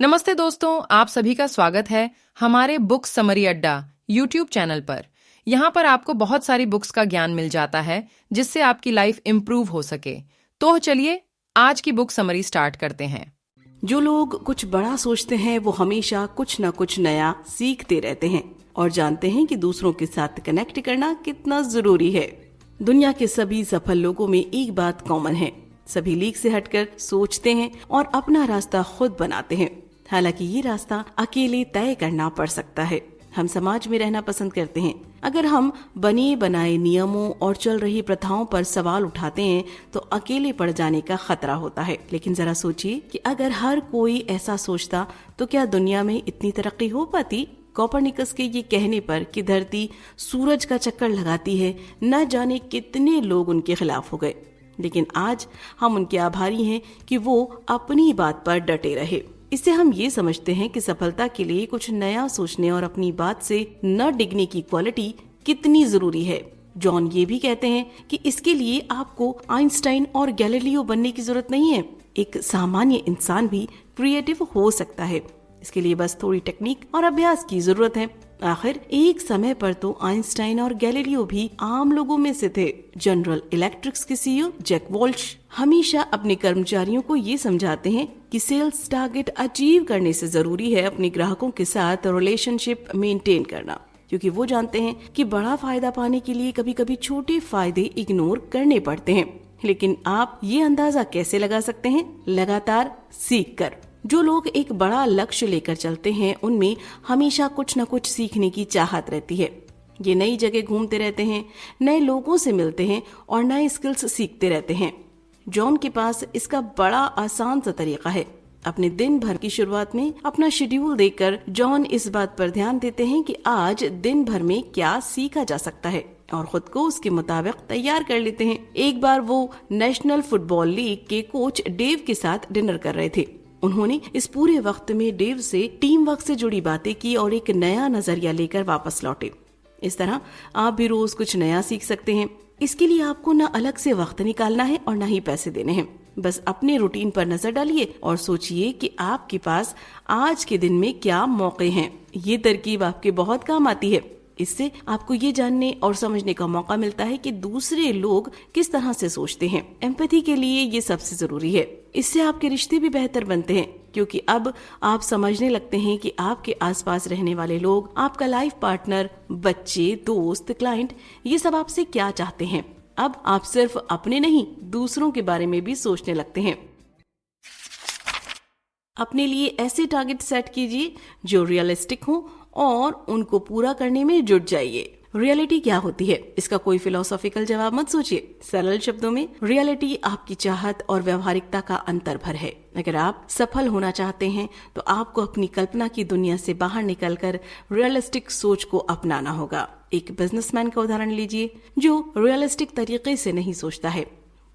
नमस्ते दोस्तों, आप सभी का स्वागत है हमारे बुक समरी अड्डा यूट्यूब चैनल पर। यहाँ पर आपको बहुत सारी बुक्स का ज्ञान मिल जाता है जिससे आपकी लाइफ इम्प्रूव हो सके। तो चलिए आज की बुक समरी स्टार्ट करते हैं। जो लोग कुछ बड़ा सोचते हैं वो हमेशा कुछ न कुछ नया सीखते रहते हैं और जानते हैं कि दूसरों के साथ कनेक्ट करना कितना जरूरी है। दुनिया के सभी सफल लोगों में एक बात कॉमन है, सभी लीक से हटकर सोचते हैं और अपना रास्ता खुद बनाते हैं। हालांकि ये रास्ता अकेले तय करना पड़ सकता है। हम समाज में रहना पसंद करते हैं। अगर हम बने बनाए नियमों और चल रही प्रथाओं पर सवाल उठाते हैं तो अकेले पड़ जाने का खतरा होता है। लेकिन जरा सोचिए कि अगर हर कोई ऐसा सोचता तो क्या दुनिया में इतनी तरक्की हो पाती? कोपरनिकस के ये कहने पर कि धरती सूरज का चक्कर लगाती है, न जाने कितने लोग उनके खिलाफ हो गए। लेकिन आज हम उनके आभारी हैं कि वो अपनी बात पर डटे रहे। इससे हम ये समझते हैं कि सफलता के लिए कुछ नया सोचने और अपनी बात से न डिगने की क्वालिटी कितनी जरूरी है। जॉन ये भी कहते हैं कि इसके लिए आपको आइंस्टाइन और गैलीलियो बनने की जरूरत नहीं है। एक सामान्य इंसान भी क्रिएटिव हो सकता है। इसके लिए बस थोड़ी टेक्निक और अभ्यास की जरूरत है। आखिर एक समय पर तो आइंस्टाइन और गैलीलियो भी आम लोगों में से थे। जनरल इलेक्ट्रिक्स के सीईओ जैक वॉल्श हमेशा अपने कर्मचारियों को ये समझाते हैं कि सेल्स टारगेट अचीव करने से जरूरी है अपने ग्राहकों के साथ रिलेशनशिप मेंटेन करना, क्योंकि वो जानते हैं कि बड़ा फायदा पाने के लिए कभी कभी छोटे फायदे इग्नोर करने पड़ते हैं। लेकिन आप ये अंदाजा कैसे लगा सकते हैं? लगातार सीख कर। जो लोग एक बड़ा लक्ष्य लेकर चलते हैं उनमें हमेशा कुछ न कुछ सीखने की चाहत रहती है। ये नई जगह घूमते रहते हैं, नए लोगों से मिलते हैं और नए स्किल्स सीखते रहते हैं। जॉन के पास इसका बड़ा आसान सा तरीका है। अपने दिन भर की शुरुआत में अपना शेड्यूल देखकर जॉन इस बात पर ध्यान देते हैं कि आज दिन भर में क्या सीखा जा सकता है और खुद को उसके मुताबिक तैयार कर लेते हैं। एक बार वो नेशनल फुटबॉल लीग के कोच डेव के साथ डिनर कर रहे थे। उन्होंने इस पूरे वक्त में डेव से टीम वर्क से जुड़ी बातें की और एक नया नजरिया लेकर वापस लौटे। इस तरह आप भी रोज कुछ नया सीख सकते हैं। इसके लिए आपको न अलग से वक्त निकालना है और न ही पैसे देने हैं। बस अपने रूटीन पर नजर डालिए और सोचिए कि आपके पास आज के दिन में क्या मौके हैं। ये तरकीब आपके बहुत काम आती है। इससे आपको ये जानने और समझने का मौका मिलता है कि दूसरे लोग किस तरह से सोचते हैं। एम्पैथी के लिए ये सबसे जरूरी है। इससे आपके रिश्ते भी बेहतर बनते हैं, क्योंकि अब आप समझने लगते हैं कि आपके आसपास रहने वाले लोग, आपका लाइफ पार्टनर, बच्चे, दोस्त, क्लाइंट, ये सब आपसे क्या चाहते हैं। अब आप सिर्फ अपने नहीं, दूसरों के बारे में भी सोचने लगते हैं। अपने लिए ऐसे टारगेट सेट कीजिए जो रियलिस्टिक हो और उनको पूरा करने में जुट जाइए। रियलिटी क्या होती है? इसका कोई फिलोसॉफिकल जवाब मत सोचिए। सरल शब्दों में रियलिटी आपकी चाहत और व्यवहारिकता का अंतर्भर है। अगर आप सफल होना चाहते हैं तो आपको अपनी कल्पना की दुनिया से बाहर निकलकर रियलिस्टिक सोच को अपनाना होगा। एक बिजनेसमैन का उदाहरण लीजिए जो रियलिस्टिक तरीके से नहीं सोचता है।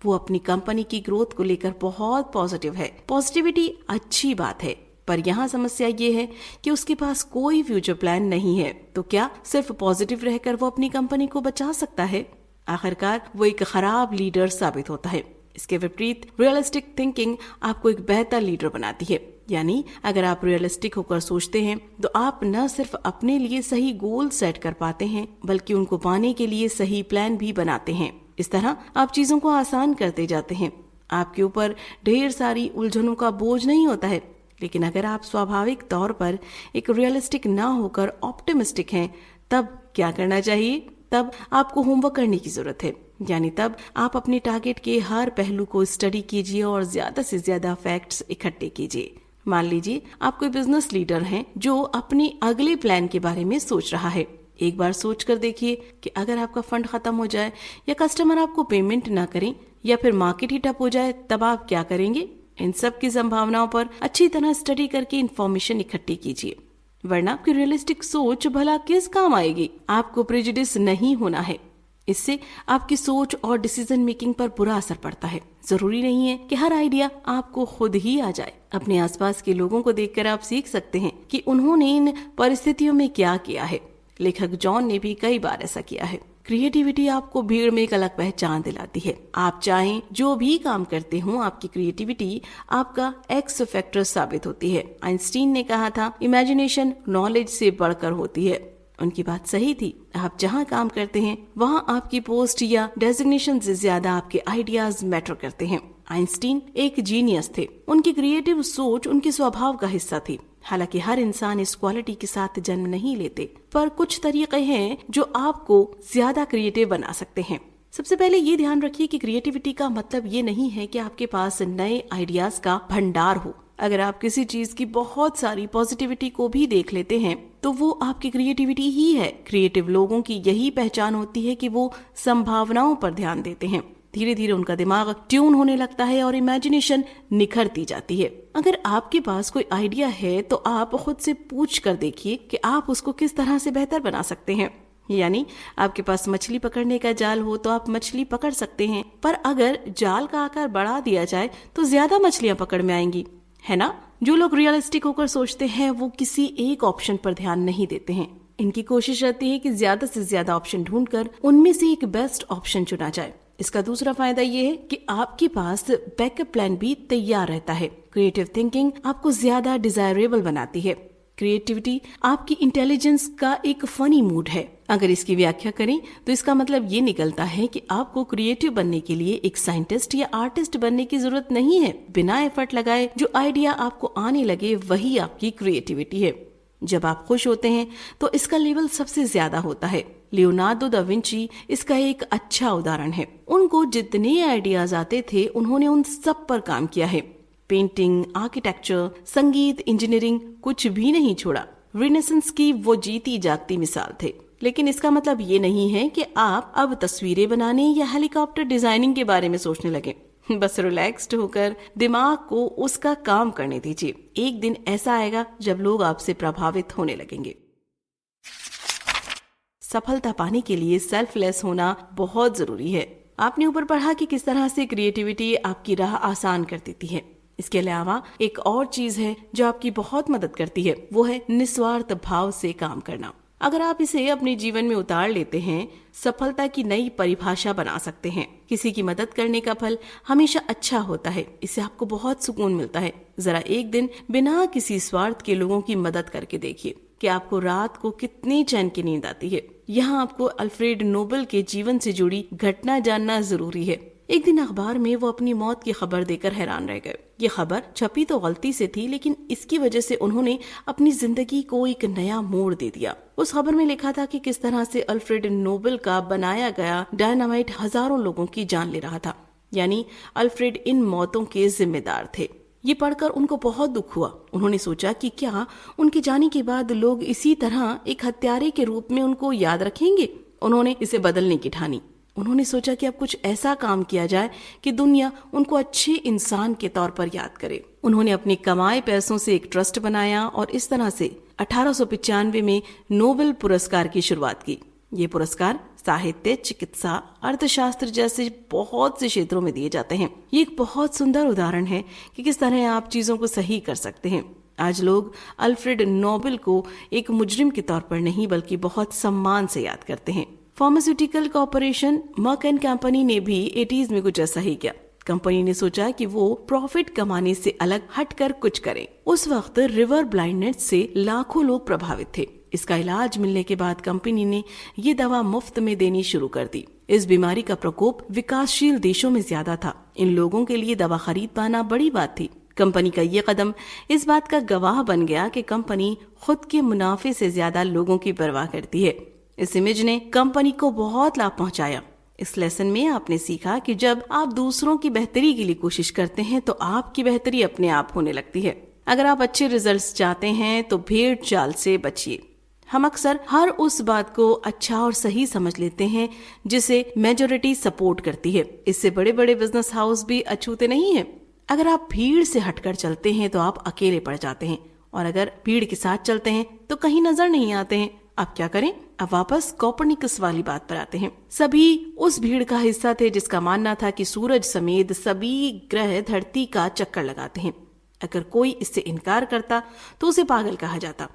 वो अपनी कंपनी की ग्रोथ को लेकर बहुत पॉजिटिव है। पॉजिटिविटी अच्छी बात है, पर यहाँ समस्या ये है कि उसके पास कोई फ्यूचर प्लान नहीं है। तो क्या सिर्फ पॉजिटिव रहकर वो अपनी कंपनी को बचा सकता है? आखिरकार वो एक खराब लीडर साबित होता है। इसके विपरीत रियलिस्टिक थिंकिंग आपको एक बेहतर लीडर बनाती है। यानी अगर आप रियलिस्टिक होकर सोचते हैं तो आप न सिर्फ अपने लिए सही गोल सेट कर पाते हैं, बल्कि उनको पाने के लिए सही प्लान भी बनाते हैं। इस तरह आप चीजों को आसान करते जाते हैं। आपके ऊपर ढेर सारी उलझनों का बोझ नहीं होता है। लेकिन अगर आप स्वाभाविक तौर पर एक रियलिस्टिक ना होकर ऑप्टिमिस्टिक हैं, तब क्या करना चाहिए? तब आपको होमवर्क करने की जरूरत है। यानी तब आप अपने टारगेट के हर पहलू को स्टडी कीजिए और ज्यादा से ज्यादा फैक्ट्स इकट्ठे कीजिए। मान लीजिए आप कोई बिजनेस लीडर हैं जो अपने अगले प्लान के बारे में सोच रहा है। एक बार सोच कर देखिए कि अगर आपका फंड खत्म हो जाए या कस्टमर आपको पेमेंट ना करें या फिर मार्केट ही ठप हो जाए, तब आप क्या करेंगे? इन सब की संभावनाओं पर अच्छी तरह स्टडी करके इन्फॉर्मेशन इकट्ठी कीजिए, वरना आपकी रियलिस्टिक सोच भला किस काम आएगी। आपको प्रेजुडिस नहीं होना है। इससे आपकी सोच और डिसीजन मेकिंग पर बुरा असर पड़ता है। जरूरी नहीं है कि हर आइडिया आपको खुद ही आ जाए। अपने आसपास के लोगों को देखकर आप सीख सकते हैं कि उन्होंने इन परिस्थितियों में क्या किया है। लेखक जॉन ने भी कई बार ऐसा किया है। क्रिएटिविटी आपको भीड़ में एक अलग पहचान दिलाती है। आप चाहें जो भी काम करते हो, आपकी क्रिएटिविटी आपका एक्स फैक्टर साबित होती है। आइंस्टीन ने कहा था, इमेजिनेशन नॉलेज से बढ़कर होती है। उनकी बात सही थी। आप जहाँ काम करते हैं वहाँ आपकी पोस्ट या डेजिग्नेशन से ज्यादा आपके आइडियाज मैटर करते हैं। आइंस्टीन एक जीनियस थे। उनकी क्रिएटिव सोच उनके स्वभाव का हिस्सा थी। हालांकि हर इंसान इस क्वालिटी के साथ जन्म नहीं लेते, पर कुछ तरीके हैं जो आपको ज्यादा क्रिएटिव बना सकते हैं। सबसे पहले ये ध्यान रखिए कि क्रिएटिविटी का मतलब ये नहीं है कि आपके पास नए आइडियाज का भंडार हो। अगर आप किसी चीज की बहुत सारी पॉजिटिविटी को भी देख लेते हैं तो वो आपकी क्रिएटिविटी ही है। क्रिएटिव लोगों की यही पहचान होती है कि वो संभावनाओं पर ध्यान देते हैं। धीरे धीरे उनका दिमाग ट्यून होने लगता है और इमेजिनेशन निखरती जाती है। अगर आपके पास कोई आइडिया है तो आप खुद से पूछ कर देखिए कि आप उसको किस तरह से बेहतर बना सकते हैं। यानी आपके पास मछली पकड़ने का जाल हो तो आप मछली पकड़ सकते हैं, पर अगर जाल का आकार बढ़ा दिया जाए तो ज्यादा मछलियां पकड़ में आएंगी, है ना। जो लोग रियलिस्टिक होकर सोचते हैं वो किसी एक ऑप्शन पर ध्यान नहीं देते हैं। इनकी कोशिश रहती है कि ज्यादा से ज्यादा ऑप्शन ढूंढकर उनमें से एक बेस्ट ऑप्शन चुना जाए। इसका दूसरा फायदा ये है कि आपके पास बैकअप प्लान भी तैयार रहता है। क्रिएटिव थिंकिंग आपको ज्यादा डिजायरेबल बनाती है। क्रिएटिविटी आपकी इंटेलिजेंस का एक फनी मूड है। अगर इसकी व्याख्या करें तो इसका मतलब ये निकलता है कि आपको क्रिएटिव बनने के लिए एक साइंटिस्ट या आर्टिस्ट बनने की जरूरत नहीं है। बिना एफर्ट लगाए जो आइडिया आपको आने लगे वही आपकी क्रिएटिविटी है। जब आप खुश होते हैं तो इसका लेवल सबसे ज्यादा होता है। लियोनार्डो दा विंची इसका एक अच्छा उदाहरण है। उनको जितने आइडियाज आते थे उन्होंने उन सब पर काम किया है। पेंटिंग, आर्किटेक्चर, संगीत, इंजीनियरिंग, कुछ भी नहीं छोड़ा। रिनेसेंस की वो जीती जागती मिसाल थे। लेकिन इसका मतलब ये नहीं है कि आप अब तस्वीरें बनाने या हेलीकॉप्टर डिजाइनिंग के बारे में सोचने लगे। बस रिलैक्स्ड होकर दिमाग को उसका काम करने दीजिए। एक दिन ऐसा आएगा जब लोग आपसे प्रभावित होने लगेंगे। सफलता पाने के लिए सेल्फलेस होना बहुत जरूरी है। आपने ऊपर पढ़ा कि किस तरह से क्रिएटिविटी आपकी राह आसान कर देती है। इसके अलावा एक और चीज है जो आपकी बहुत मदद करती है, वो है निस्वार्थ भाव से काम करना। अगर आप इसे अपने जीवन में उतार लेते हैं, सफलता की नई परिभाषा बना सकते हैं। किसी की मदद करने का फल हमेशा अच्छा होता है। इससे आपको बहुत सुकून मिलता है। जरा एक दिन बिना किसी स्वार्थ के लोगों की मदद करके देखिए कि आपको रात को कितनी चैन की नींद आती है। यहाँ आपको अल्फ्रेड नोबेल के जीवन से जुड़ी घटना जानना जरूरी है। एक दिन अखबार में वो अपनी मौत की खबर देकर हैरान रह गए। ये खबर छपी तो गलती से थी, लेकिन इसकी वजह से उन्होंने अपनी जिंदगी को एक नया मोड़ दे दिया। उस खबर में लिखा था कि किस तरह से अल्फ्रेड नोबेल का बनाया गया डायनामाइट हजारों लोगों की जान ले रहा था। यानी अल्फ्रेड इन मौतों के जिम्मेदार थे। ये पढ़कर उनको बहुत दुख हुआ। उन्होंने सोचा कि क्या उनके जाने के बाद लोग इसी तरह एक हत्यारे के रूप में उनको याद रखेंगे। उन्होंने इसे बदलने की ठानी। उन्होंने सोचा कि अब कुछ ऐसा काम किया जाए कि दुनिया उनको अच्छे इंसान के तौर पर याद करे। उन्होंने अपने कमाए पैसों से एक ट्रस्ट बनाया और इस तरह से 1895 में नोबेल पुरस्कार की शुरुआत की। ये पुरस्कार साहित्य, चिकित्सा, अर्थशास्त्र जैसे बहुत से क्षेत्रों में दिए जाते हैं। ये एक बहुत सुंदर उदाहरण है कि किस तरह आप चीजों को सही कर सकते हैं। आज लोग अल्फ्रेड नोबेल को एक मुजरिम के तौर पर नहीं बल्कि बहुत सम्मान से याद करते हैं। Pharmaceutical corporation Merck and company ने भी 80s में कुछ ऐसा ही किया। कंपनी ने सोचा कि वो प्रॉफिट कमाने से अलग हटकर कुछ करें। उस वक्त रिवर ब्लाइंडनेस से लाखों लोग प्रभावित थे। इसका इलाज मिलने के बाद कंपनी ने ये दवा मुफ्त में देनी शुरू कर दी। इस बीमारी का प्रकोप विकासशील देशों में ज्यादा था। इन लोगों के लिए दवा खरीद पाना बड़ी बात थी। कंपनी का ये कदम इस बात का गवाह बन गया कि कंपनी खुद के मुनाफे से ज्यादा लोगों की परवाह करती है। इस इमेज ने कंपनी को बहुत लाभ पहुंचाया। इस लेसन में आपने सीखा कि जब आप दूसरों की बेहतरी के लिए कोशिश करते हैं तो आपकी बेहतरी अपने आप होने लगती है। अगर आप अच्छे रिजल्ट्स चाहते हैं तो भेड़ चाल से बचिए। हम अक्सर हर उस बात को अच्छा और सही समझ लेते हैं जिसे मेजॉरिटी सपोर्ट करती है। इससे बड़े बड़े बिजनेस हाउस भी अछूते नहीं है। अगर आप भीड़ से हटकर चलते हैं तो आप अकेले पड़ जाते हैं, और अगर भीड़ के साथ चलते हैं तो कहीं नजर नहीं आते हैं। अब क्या करें? अब वापस कोपरनिकस वाली बात पर आते हैं। सभी उस भीड़ का हिस्सा थे जिसका मानना था कि सूरज समेत सभी ग्रह धरती का चक्कर लगाते हैं। अगर कोई इससे इनकार करता तो उसे पागल कहा जाता।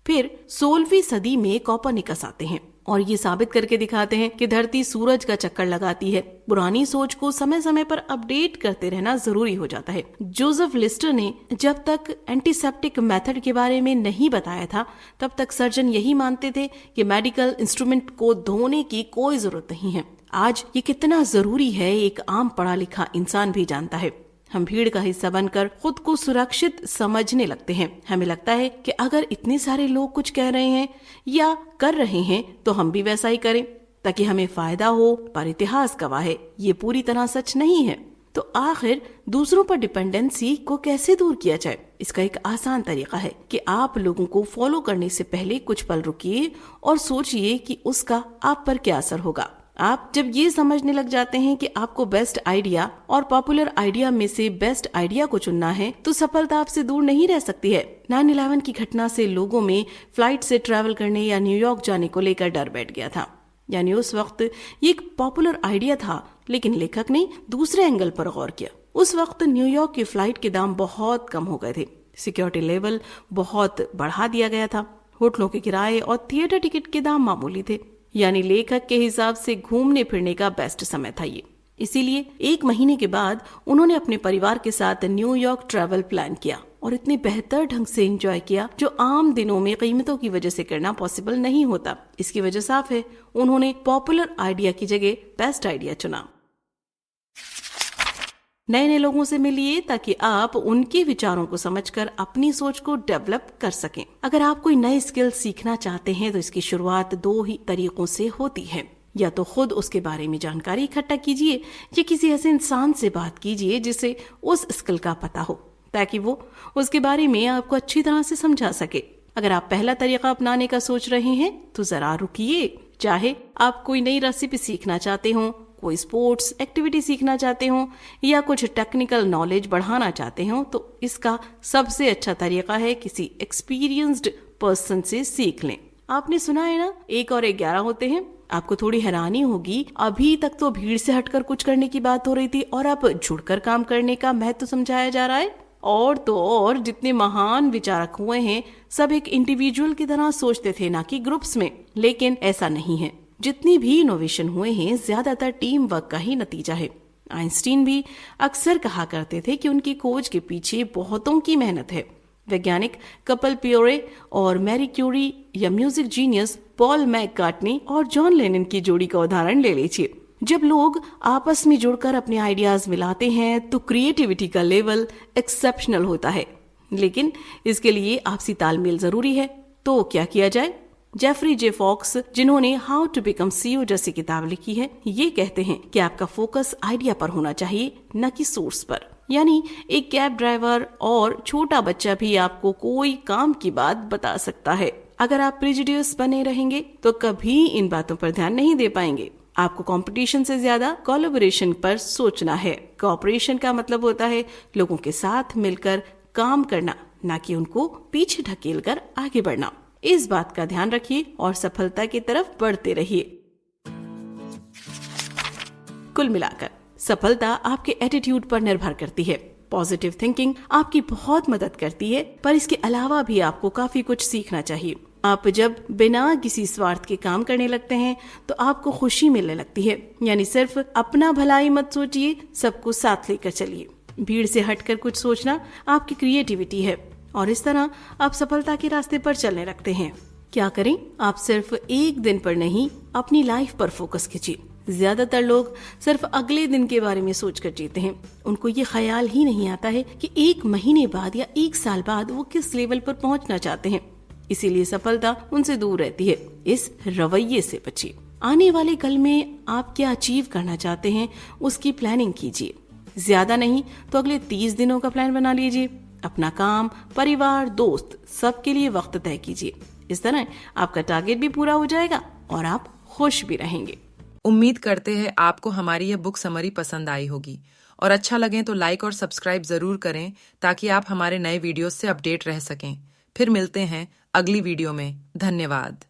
फिर 16वीं सदी में कोपरनिकस आते हैं। और ये साबित करके दिखाते हैं कि धरती सूरज का चक्कर लगाती है। पुरानी सोच को समय समय पर अपडेट करते रहना जरूरी हो जाता है। जोसेफ लिस्टर ने जब तक एंटीसेप्टिक मेथड के बारे में नहीं बताया था, तब तक सर्जन यही मानते थे कि मेडिकल इंस्ट्रूमेंट को धोने की कोई जरूरत नहीं है। आज ये कितना जरूरी है एक आम पढ़ा लिखा इंसान भी जानता है। हम भीड़ का हिस्सा बनकर खुद को सुरक्षित समझने लगते हैं। हमें लगता है कि अगर इतने सारे लोग कुछ कह रहे हैं या कर रहे हैं तो हम भी वैसा ही करें ताकि हमें फायदा हो, पर इतिहास गवाह है ये पूरी तरह सच नहीं है। तो आखिर दूसरों पर डिपेंडेंसी को कैसे दूर किया जाए? इसका एक आसान तरीका है कि आप लोगों को फॉलो करने से पहले कुछ पल रुकिए और सोचिए कि उसका आप पर क्या असर होगा। आप जब ये समझने लग जाते हैं कि आपको बेस्ट आइडिया और पॉपुलर आइडिया में से बेस्ट आइडिया को चुनना है, तो सफलता आपसे दूर नहीं रह सकती है। 9/11 की घटना से लोगों में फ्लाइट से ट्रैवल करने या न्यूयॉर्क जाने को लेकर डर बैठ गया था। यानी उस वक्त ये एक पॉपुलर आइडिया था, लेकिन लेखक ने दूसरे एंगल पर गौर किया। उस वक्त न्यूयॉर्क की फ्लाइट के दाम बहुत कम हो गए थे, सिक्योरिटी लेवल बहुत बढ़ा दिया गया था, होटलों के किराए और थिएटर टिकट के दाम मामूली थे। यानी लेखक के हिसाब से घूमने फिरने का बेस्ट समय था ये। इसीलिए 1 महीने के बाद उन्होंने अपने परिवार के साथ न्यूयॉर्क ट्रैवल प्लान किया और इतने बेहतर ढंग से एंजॉय किया जो आम दिनों में कीमतों की वजह से करना पॉसिबल नहीं होता। इसकी वजह साफ है, उन्होंने पॉपुलर आइडिया की जगह बेस्ट आइडिया चुना। नए नए लोगों से मिलिए ताकि आप उनके विचारों को समझकर अपनी सोच को डेवलप कर सकें। अगर आप कोई नई स्किल सीखना चाहते हैं तो इसकी शुरुआत 2 ही तरीकों से होती है। या तो खुद उसके बारे में जानकारी इकट्ठा कीजिए या किसी ऐसे इंसान से बात कीजिए जिसे उस स्किल का पता हो, ताकि वो उसके बारे में आपको अच्छी तरह से समझा सके। अगर आप पहला तरीका अपनाने का सोच रहे हैं तो जरा रुकिए। चाहे आप कोई नई रेसिपी सीखना चाहते हो, कोई स्पोर्ट्स एक्टिविटी सीखना चाहते हो या कुछ टेक्निकल नॉलेज बढ़ाना चाहते हो, तो इसका सबसे अच्छा तरीका है किसी एक्सपीरियंस्ड पर्सन से सीख लें। आपने सुना है ना, 1 और 1 11 होते हैं। आपको थोड़ी हैरानी होगी, अभी तक तो भीड़ से हटकर कुछ करने की बात हो रही थी और अब जुड़कर काम करने का महत्व समझाया जा रहा है। और तो और जितने महान विचारक हुए हैं सब एक इंडिविजुअल की तरह सोचते थे, ना कि ग्रुप्स में। लेकिन ऐसा नहीं है। जितनी भी इनोवेशन हुए हैं ज्यादातर टीम वर्क का ही नतीजा है। आइंस्टीन भी अक्सर कहा करते थे कि उनकी खोज के पीछे बहुतों की मेहनत है। वैज्ञानिक कपिल पियोरे और मैरी क्यूरी या म्यूजिक जीनियस पॉल मैककार्टनी और जॉन लेनन की जोड़ी का उदाहरण ले लीजिए। जब लोग आपस में जुड़कर अपने आइडियाज मिलाते हैं तो क्रिएटिविटी का लेवल एक्सेप्शनल होता है। लेकिन इसके लिए आपसी तालमेल जरूरी है। तो क्या किया जाए? जेफरी जे फॉक्स, जिन्होंने हाउ टू बिकम CEO जैसी किताब लिखी है, ये कहते हैं कि आपका फोकस आइडिया पर होना चाहिए, न कि सोर्स पर। यानी एक कैब ड्राइवर और छोटा बच्चा भी आपको कोई काम की बात बता सकता है। अगर आप प्रेजुडियस बने रहेंगे तो कभी इन बातों पर ध्यान नहीं दे पाएंगे। आपको कंपटीशन से ज्यादा कोलैबोरेशन पर सोचना है। कोऑपरेशन का मतलब होता है लोगों के साथ मिलकर काम करना, ना कि उनको पीछे ढकेल कर आगे बढ़ना। इस बात का ध्यान रखिए और सफलता की तरफ बढ़ते रहिए। कुल मिलाकर सफलता आपके एटीट्यूड पर निर्भर करती है। पॉजिटिव थिंकिंग आपकी बहुत मदद करती है, पर इसके अलावा भी आपको काफी कुछ सीखना चाहिए। आप जब बिना किसी स्वार्थ के काम करने लगते हैं तो आपको खुशी मिलने लगती है। यानी सिर्फ अपना भलाई मत सोचिए, सबको साथ लेकर चलिए। भीड़ से हटकर कुछ सोचना आपकी क्रिएटिविटी है और इस तरह आप सफलता के रास्ते पर चलने लगते हैं। क्या करें? आप सिर्फ एक दिन पर नहीं, अपनी लाइफ पर फोकस कीजिए। ज्यादातर लोग सिर्फ अगले दिन के बारे में सोचकर जीते हैं। उनको ये ख्याल ही नहीं आता है कि 1 महीने बाद या 1 साल बाद वो किस लेवल पर पहुंचना चाहते हैं। इसीलिए सफलता उनसे दूर रहती है। इस रवैये से बचिए। आने वाले कल में आप क्या अचीव करना चाहते हैं उसकी प्लानिंग कीजिए। ज्यादा नहीं तो अगले 30 दिनों का प्लान बना लीजिए। अपना काम, परिवार, दोस्त सबके लिए वक्त तय कीजिए। इस तरह आपका टारगेट भी पूरा हो जाएगा और आप खुश भी रहेंगे। उम्मीद करते हैं आपको हमारी यह बुक समरी पसंद आई होगी और अच्छा लगे तो लाइक और सब्सक्राइब जरूर करें ताकि आप हमारे नए वीडियोस से अपडेट रह सकें। फिर मिलते हैं अगली वीडियो में। धन्यवाद।